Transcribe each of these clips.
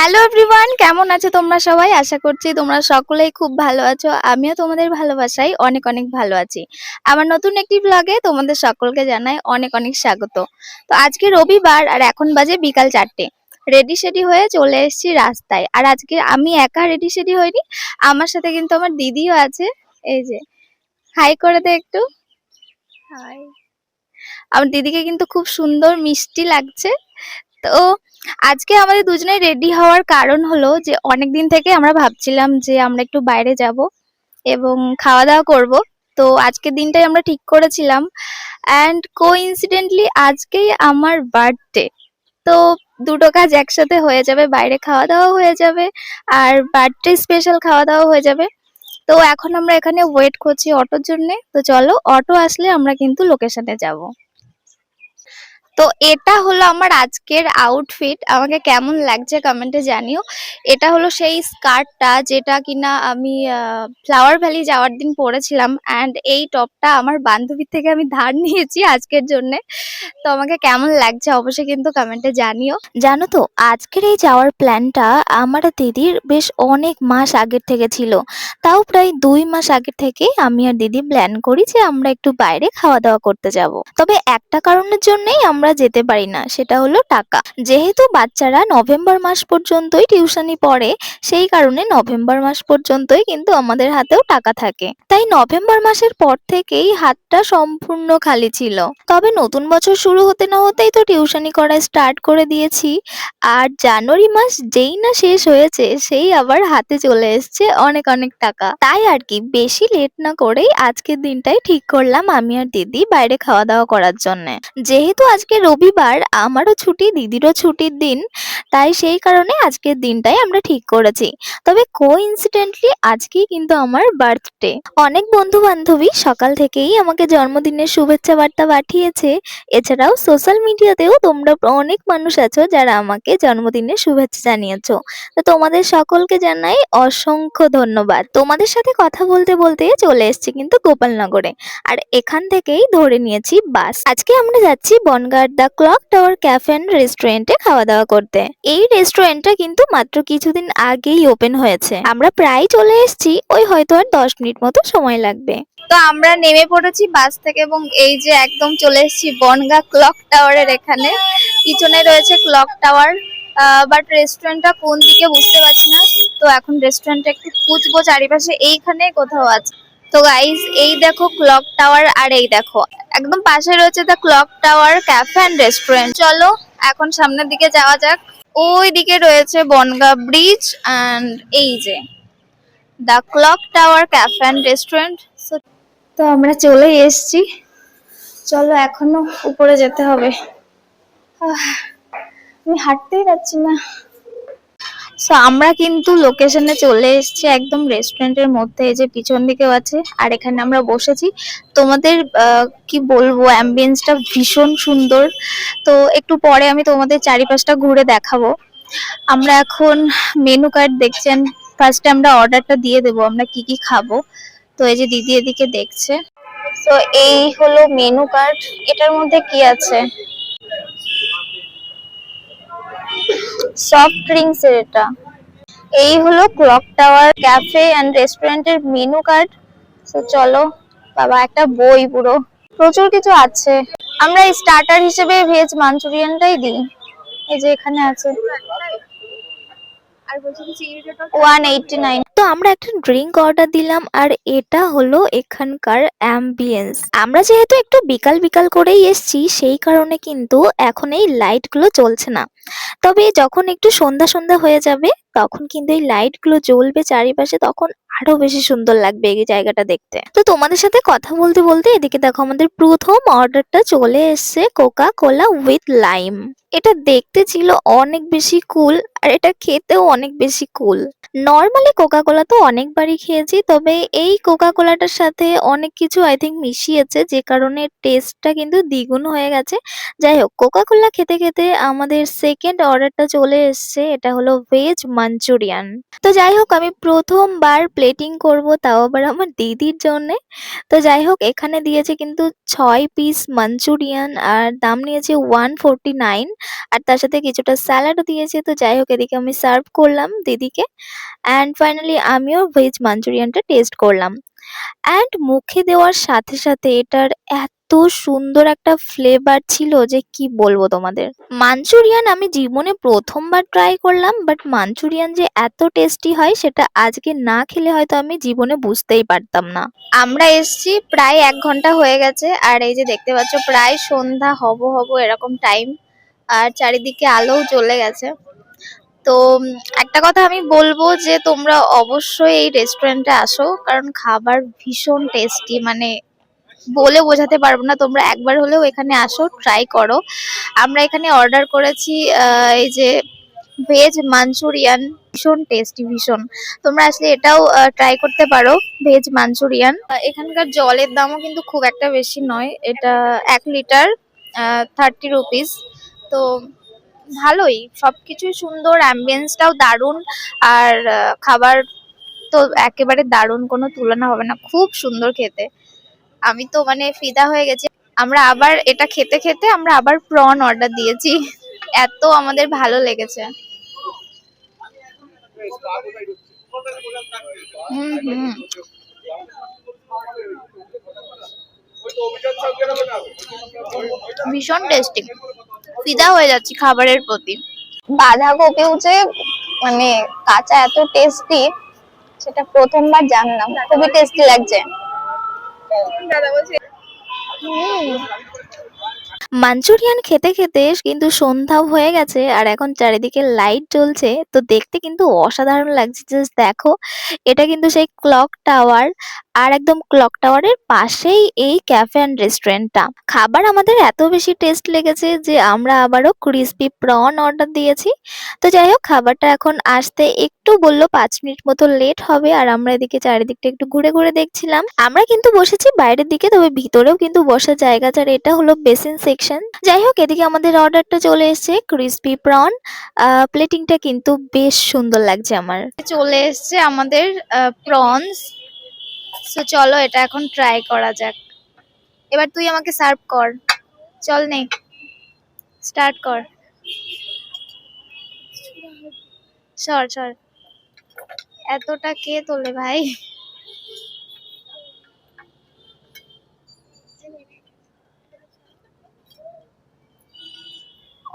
Hello everyone, কেমন আছো তোমরা সবাই? আশা করছি তোমরা সকলেই খুব ভালো আছো। আমিও তোমাদের ভালোবাসায় অনেক অনেক ভালো আছি। আমার নতুন একটি ব্লগে তোমাদের সকলকে জানাই অনেক অনেক স্বাগত। তো আজকে রবিবার আর এখন বাজে বিকাল 4টে। রেডি সেডি হয়ে চলে এসেছি রাস্তায়। আর আজকে আমি একা রেডি সেডি হইনি, আমার সাথে কিন্তু আমার দিদিও আছে। এই যে, হাই করে দে একটু। হাই। আমার দিদিকে কিন্তু খুব সুন্দর মিষ্টি লাগছে। তো আজকে আমাদের দুজনের রেডি হওয়ার কারণ হলো যে অনেকদিন থেকে আমরা ভাবছিলাম যে আমরা একটু বাইরে যাব এবং খাওয়া দাওয়া করব। তো আজকের দিনটাই আমরা ঠিক করেছিলাম, অ্যান্ড কোইন্সিডেন্টলি আজকেই আমার বার্থডে। তো দুটো কাজ একসাথে হয়ে যাবে, বাইরে খাওয়া দাওয়া হয়ে যাবে আর বার্থডে স্পেশাল খাওয়া দাওয়া হয়ে যাবে। তো এখন আমরা এখানে ওয়েট করছি অটোর জন্য। তো চলো, অটো আসলে আমরা কিন্তু লোকেশনে যাব। তো এটা হলো আমার আজকের আউটফিট। আমাকে কেমন লাগছে কমেন্টে জানিও। এটা হলো সেই স্কার্টটা যেটা কিনা আমি ফ্লাওয়ার ভ্যালি যাওয়ার দিন পরেছিলাম, অ্যান্ড এই টপটা আমার বান্ধবীর থেকে আমি ধার নিয়েছি আজকের জন্য। তো আমাকে কেমন লাগছে অবশ্যই কিন্তু কমেন্টে জানিও। জানো তো, আজকের এই যাওয়ার প্ল্যানটা আমার আর দিদির বেশ অনেক মাস আগের থেকে ছিল। তাও প্রায় 2 মাস আগে থেকে আমি আর দিদি প্ল্যান করি যে আমরা একটু বাইরে খাওয়া দাওয়া করতে যাব। তবে একটা কারণের জন্যই আমরা যেতে পারি না, সেটা হলো টাকা। যেহেতু বাচ্চারা নভেম্বর মাস পর্যন্তই টিউশনি পড়ে, সেই কারণে নভেম্বর মাস পর্যন্তই কিন্তু আমাদের হাতেও টাকা থাকে। তাই নভেম্বর মাসের পর থেকেই হাতটা সম্পূর্ণ খালি ছিল। তবে নতুন বছর শুরু হতে না হতেই তো টিউশনি করা স্টার্ট করে দিয়েছি। আর জানুয়ারি মাস যেই না শেষ হয়েছে, সেই আবার হাতে চলে এসছে অনেক অনেক টাকা। তাই আর কি, বেশি লেট না করেই আজকের দিনটাই ঠিক করলাম আমি আর দিদি বাইরে খাওয়া দাওয়া করার জন্য। যেহেতু আজকে রবিবার, আমারও ছুটি, দিদিরও ছুটির দিন, তাই সেই কারণে আজকের দিনটাই আমরা ঠিক করেছি। তবে কোইন্সিডেন্টলি আজকেই কিন্তু আমার বার্থডে। অনেক বন্ধু বান্ধবী সকাল থেকেই আমাকে জন্মদিনের শুভেচ্ছা বার্তা পাঠিয়েছে। এছাড়াও সোশ্যাল মিডিয়াতেও তোমরা অনেক মানুষ আছো যারা আমাকে জন্মদিনের শুভেচ্ছা জানিয়েছো। তো তোমাদের সকলকে জানাই অসংখ্য ধন্যবাদ। তোমাদের সাথে কথা বলতে বলতে চলে এসেছি কিন্তু গোপালনগরে, আর এখান থেকেই ধরে নিয়েছি বাস। আজকে আমরা যাচ্ছি বনগাঁর the clock tower cafe and রেস্টুরেন্টে খাওয়া দাওয়া করতে। এই রেস্টুরেন্টটা কিন্তু মাত্র কিছুদিন আগেই ওপেন হয়েছে। আমরা প্রায় চলে এসেছি, ওই হয়তো আর 10 মিনিট মতো সময় লাগবে। তো আমরা নেমে পড়েছি বাস থেকে এবং এই যে একদম চলে এসেছি বনগাঁ ক্লক টাওয়ারের এখানে। পিছনে রয়েছে ক্লক টাওয়ার, বাট রেস্টুরেন্টটা কোন দিকে বুঝতে পারছি না। তো এখন রেস্টুরেন্টটা একটু খুঁজবো চারিপাশে, এইখানে কোথাও আছে। তো গাইস, এই দেখো ক্লক টাওয়ার, আর এই দেখো একদম পাশে রয়েছে the clock tower cafe and restaurant. চলো এখন সামনের দিকে যাওয়া যাক। ওই দিকে রয়েছে বনগাঁ ব্রিজ, অ্যান্ড এই যে the clock tower cafe and restaurant. তো আমরা চলে এসেছি, চলো এখনো উপরে যেতে হবে। আমি হাঁটতেই পারছি না। সো আমরা কিন্তু লোকেশনে চলে এসেছি, একদম রেস্টুরেন্টের মধ্যে। এই যে পিছন দিকেও আছে, আর এখানে আমরা বসেছি। তোমাদের কি বলবো, অ্যাম্বিয়েন্সটা ভীষণ সুন্দর। তো একটু পরে আমি তোমাদের চারিপাশটা ঘুরে দেখাবো। আমরা এখন মেনু কার্ড দেখছেন, ফার্স্টে আমরা অর্ডারটা দিয়ে দেবো আমরা কি কি খাবো। তো এই যে দিদি এদিকে দেখছে। তো এই হলো মেনু কার্ড, এটার মধ্যে কি আছে? সফট ড্রিঙ্কস এর এটা। এই হলো ক্লক টাওয়ার ক্যাফে এন্ড রেস্টুরেন্টের মেনু কার্ড। তো চলো, বাবা একটা বই, পুরো প্রচুর কিছু আছে। আমরা স্টার্টার হিসেবে ভেজ মাঞ্চুরিয়ানটাই দিই। এই যে এখানে আছে 189। তো আমরা একটা ড্রিঙ্ক অর্ডার দিলাম, আর এটা হলো এখানকার অ্যাম্বিয়েন্স। আমরা যেহেতু একটু বিকাল বিকাল করেই এসেছি, সেই কারণে কিন্তু এখন এই লাইট গুলো জ্বলছে না। তবে যখন একটু সন্ধ্যা সন্ধ্যা হয়ে যাবে, তখন কিন্তু এই লাইট গুলো জ্বলবে চারিপাশে, তখন আরো বেশি সুন্দর লাগবে এই জায়গাটা দেখতে। তো তোমাদের সাথে কথা বলতে বলতে এদিকে দেখো আমাদের প্রথম অর্ডারটা চলে এসেছে, কোকা কোলা উইথ লাইম। এটা দেখতে ছিল অনেক বেশি কুল, আর এটা খেতেও অনেক বেশি কুল। নর্মালি কোকা কোলা তো অনেকবারই খেয়েছি, তবে এই কোকা কোলাটার সাথে অনেক কিছু আই থিঙ্ক মিশিয়েছে, যে কারণে টেস্টটা কিন্তু দ্বিগুণ হয়ে গেছে। যাই হোক, কোকা কোলা খেতে খেতে আমাদের সেকেন্ড অর্ডারটা চলে এসছে, এটা হলো ভেজ মাঞ্চুরিয়ান। তো যাই হোক, আমি প্রথমবার প্লেট প্লেটিং করব, তাও আবার আমার দিদির জন্যে। তো যাই হোক, এখানে দিয়েছে কিন্তু 6 পিস মাঞ্চুরিয়ান আর দাম নিয়েছে 149, আর তার সাথে কিছুটা স্যালাডও দিয়েছে। তো যাই হোক, এদিকে আমি সার্ভ করলাম দিদিকে, অ্যান্ড ফাইনালি আমিও ভেজ মাঞ্চুরিয়ানটা টেস্ট করলাম। অ্যান্ড মুখে দেওয়ার সাথে সাথে এটার এত সুন্দর একটা ফ্লেভার ছিল যে কি বলবো তোমাদের। মাঞ্চুরিয়ান আমি জীবনে প্রথমবার ট্রাই করলাম, বাট মাঞ্চুরিয়ান যে এত টেস্টি হয় সেটা আজকে না খেলে হয়তো আমি জীবনে বুঝতেই পারতাম না। আমরা এসছি প্রায় 1 ঘন্টা হয়ে গেছে, আর এই যে দেখতে পাচ্ছ প্রায় সন্ধ্যা হব হব এরকম টাইম, আর চারিদিকে আলোও জ্বলে গেছে। তো একটা কথা আমি বলবো যে তোমরা অবশ্যই এই রেস্টুরেন্টে আসো, কারণ খাবার ভীষণ টেস্টি, মানে বলে বোঝাতে পারবো না। তোমরা একবার হলেও এখানে আসো, ট্রাই করো। আমরা এখানে অর্ডার করেছি এই যে ভেজ মাঞ্চুরিয়ান, ভীষণ টেস্টি, ভীষণ। তোমরা আসলে এটাও ট্রাই করতে পারো, ভেজ মাঞ্চুরিয়ান। এখানকার জলের দামও কিন্তু খুব একটা বেশি নয়, এটা 1 লিটার 30 রুপিস। তো ভালোই, সবকিছুই সুন্দর, অ্যাম্বিয়েন্সটাও দারুণ, আর খাবার তো একেবারে দারুণ, কোনো তুলনা হবে না, খুব সুন্দর খেতে। আমি তো মানে ফিদা হয়ে গেছি। আমরা আবার এটা খেতে খেতে আমরা আবার প্রন অর্ডার দিয়েছি, এত আমাদের ভালো লেগেছে। হুম হুম, ভীষণ টেস্টি, ফিদা হয়ে যাচ্ছি খাবারের প্রতি। বাঁধাকপিও যে মানে কাঁচা এত টেস্টি, সেটা প্রথমবার জানলাম, খুবই টেস্টি লাগছে। মাঞ্চুরিয়ান খেতে খেতে কিন্তু সন্ধ্যাও হয়ে গেছে, আর এখন চারিদিকে লাইট জ্বলছে, তো দেখতে কিন্তু অসাধারণ লাগছে। জাস্ট দেখো, এটা কিন্তু সেই ক্লক টাওয়ার, আর একদম ক্লক টাওয়ারের পাশেই এই ক্যাফে অ্যান্ড রেস্টুরেন্টটা। খাবার আমাদের এত বেশি টেস্ট লেগেছে যে আমরা আবারও ক্রিসপি প্রন অর্ডার দিয়েছি। তো যাই হোক, খাবারটা এখন আসতে একটু বললো 5 মিনিট মতো লেট হবে, আর আমরা এদিকে চারিদিকটা একটু ঘুরে ঘুরে দেখছিলাম। আমরা কিন্তু বসেছি বাইরের দিকে, তবে ভিতরেও কিন্তু বসার জায়গা আছে, আর এটা হলো বেসিন সেকশন। যাই হোক, এদিকে আমাদের অর্ডারটা চলে এসেছে ক্রিসপি প্রন, প্লেটিংটা কিন্তু বেশ সুন্দর লাগছে আমার। চলে এসেছে আমাদের প্রনস। তো চলো এটা এখন ট্রাই করা যাক। এবার তুই আমাকে সার্ভ কর, চল নে, স্টার্ট কর। সর সর, এতটা কে তোলে ভাই।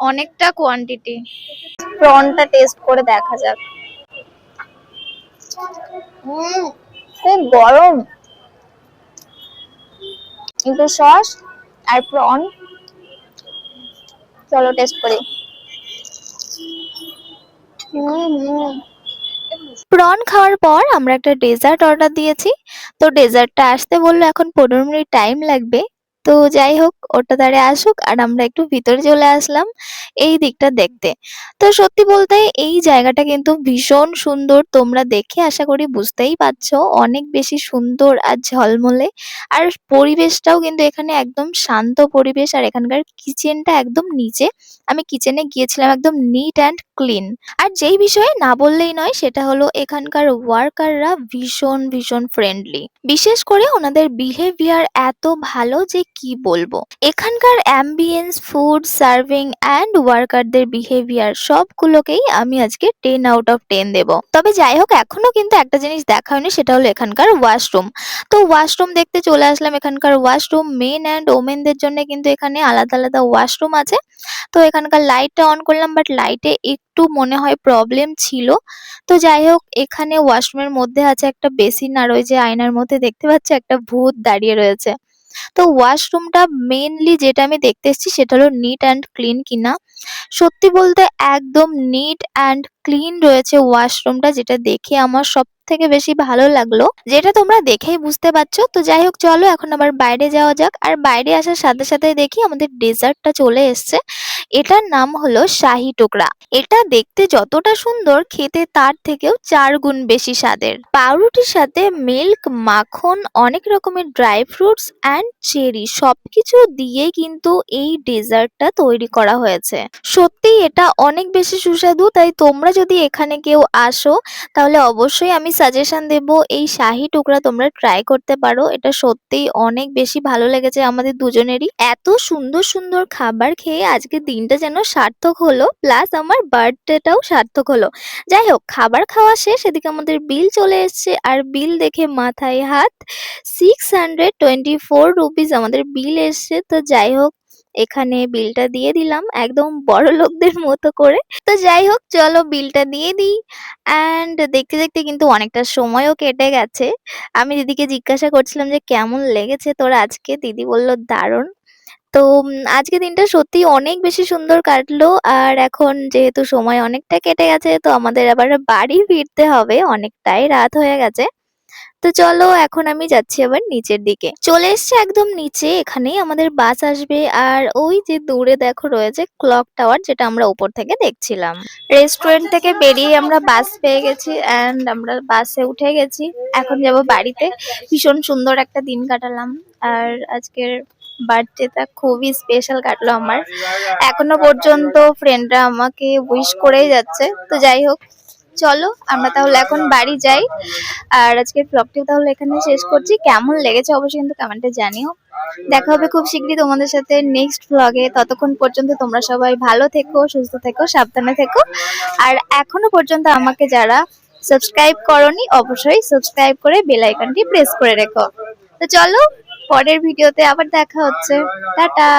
অনেকটা কোয়ান্টিটি। প্রনটা টেস্ট করে দেখা যাক। খুব গরম, কিন্তু সস আর প্রন, চলো টেস্ট করি। প্রন খাওয়ার পর আমরা একটা ডেজার্ট অর্ডার দিয়েছি। তো ডেজার্টটা আসতে বললো এখন 15 মিনিট টাইম লাগবে। তো যাই হোক, ওটা তারে আসুক, আর আমরা একটু ভিতরে চলে আসলাম এই দিকটা দেখতে। তো সত্যি বলতে এই জায়গাটা কিন্তু ভীষণ সুন্দর, তোমরা দেখে আশা করি বুঝতেই পারছো, অনেক বেশি সুন্দর আর ঝলমলে। আর পরিবেশটাও কিন্তু এখানে একদম শান্ত পরিবেশ, আর এখানকার কিচেনটা একদম নিচে। আমি কিচেনে গিয়েছিলাম, একদম নিট অ্যান্ড ক্লিন। আর যেই বিষয়ে না বললেই নয়, সেটা হলো এখানকার ওয়ার্কাররা ভীষণ ভীষণ ফ্রেন্ডলি। বিশেষ করে ওনাদের বিহেভিয়ার এত ভালো যে কি বলবো। এখানকার অ্যাম্বিয়েন্স, ফুড, সার্ভিং অ্যান্ড ওয়ার্কারদের বিহেভিয়ার সবগুলোকেই আমি আজকে 10 আউট অফ 10 দেব। তবে যাই হোক, এখনো কিন্তু একটা জিনিস দেখা হয়নি, সেটা হলো এখানকার ওয়াশরুম। তো ওয়াশরুম দেখতে চলে আসলাম। এখানকার ওয়াশরুম মেন অ্যান্ড ওমেনদের জন্য কিন্তু এখানে আলাদা আলাদা ওয়াশরুম আছে। তো এখানকার লাইটটা অন করলাম, বাট লাইটে একটু মনে হয় প্রবলেম ছিল। তো যাই হোক, এখানে ওয়াশরুমের মধ্যে আছে একটা বেসিন, আর ওই যে আয়নার মধ্যে দেখতে পাচ্ছি একটা ভূত দাঁড়িয়ে রয়েছে। তো ওয়াশরুমটা মেইনলি যেটা আমি দেখতে এসেছি সেটা হলো নিট অ্যান্ড ক্লিন কিনা। সত্যি বলতে একদম নিট অ্যান্ড ক্লিন রয়েছে ওয়াশরুমটা, যেটা দেখে আমার সব থেকে বেশি ভালো লাগলো, যেটা তোমরা দেখেই বুঝতে পারছো। তো যাই হোক, চলো এখন আবার বাইরে যাওয়া যাক। আর বাইরে আসার সাথে সাথে দেখি আমাদের ডেজার্টটা চলে এসছে। এটার নাম হলো শাহি টুকরা। এটা দেখতে যতটা সুন্দর, খেতে তার থেকেও 4 গুণ বেশি স্বাদের। পাউরুটির সাথে মিল্ক, মাখন, অনেক রকমের ড্রাই ফ্রুটস অ্যান্ড চেরি সবকিছু দিয়ে কিন্তু এই ডেজার্টটা তৈরি করা হয়েছে। সত্যি এটা অনেক বেশি সুস্বাদু, তাই তোমরা যদি এখানে কেউ আসো তাহলে অবশ্যই আমি সাজেশন দেব এই শাহি টুকরা তোমরা ট্রাই করতে পারো। এটা সত্যিই অনেক বেশি ভালো লেগেছে আমাদের দুজনেরই। এত সুন্দর সুন্দর খাবার খেয়ে আজকের দিনটা যেন সার্থক হলো, প্লাস আমার বার্থডেটাও সার্থক হলো। যাই হোক, খাবার খাওয়া শেষ, এদিকে আমাদের বিল চলে এসছে আর বিল দেখে মাথায় হাত। 624 রুপিস আমাদের বিল এসছে। তো যাই হোক, এখানে বিলটা দিয়ে দিলাম একদম বড় লোকদের মতো করে। তো যাই হোক, চলো বিলটা দিয়ে দিই। অ্যান্ড দেখতে দেখতে কিন্তু অনেকটা সময়ও কেটে গেছে। আমি দিদিকে জিজ্ঞাসা করছিলাম যে কেমন লেগেছে তোর আজকে, দিদি বলল দারুণ। তো আজকে দিনটা সত্যিই অনেক বেশি সুন্দর কাটলো। আর এখন যেহেতু সময় অনেকটা কেটে গেছে, তো আমাদের আবার বাড়ি ফিরতে হবে, অনেকটাই রাত হয়ে গেছে। তো চলো এখন আমি যাচ্ছি আবার নিচের দিকে, চলে এসেছি একদম নিচে, এখানেই আমাদের বাস আসবে। আর ওই যে দূরে দেখো রয়েছে ক্লক টাওয়ার, যেটা আমরা উপর থেকে দেখছিলাম। রেস্টুরেন্ট থেকে বেরিয়ে আমরা বাস পেয়ে গেছি অ্যান্ড আমরা বাসে উঠে গেছি। এখন যাব বাড়িতে। ভীষণ সুন্দর একটা দিন কাটালাম। আর আজকের বার্থডেটা খুবই স্পেশাল কাটলো আমার। এখনো পর্যন্ত ফ্রেন্ডরা আমাকে উইশ করেই যাচ্ছে। তো যাই হোক, চলো আমরা তাহলে এখন বাড়ি যাই। আর আজকের ব্লগটি তাহলে এখানে শেষ করছি। কেমন লেগেছে অবশ্যই কিন্তু কমেন্টে জানিও। দেখা হবে খুব শীঘ্রই তোমাদের সাথে নেক্সট ব্লগে। ততক্ষণ পর্যন্ত তোমরা সবাই ভালো থেকো, সুস্থ থেকো, সাবধানে থেকো। আর এখনো পর্যন্ত আমাকে যারা সাবস্ক্রাইব করোনি, অবশ্যই সাবস্ক্রাইব করে বেল আইকনটি প্রেস করে রেখো। তো চলো, পরের ভিডিওতে আবার দেখা হচ্ছে। টাটা।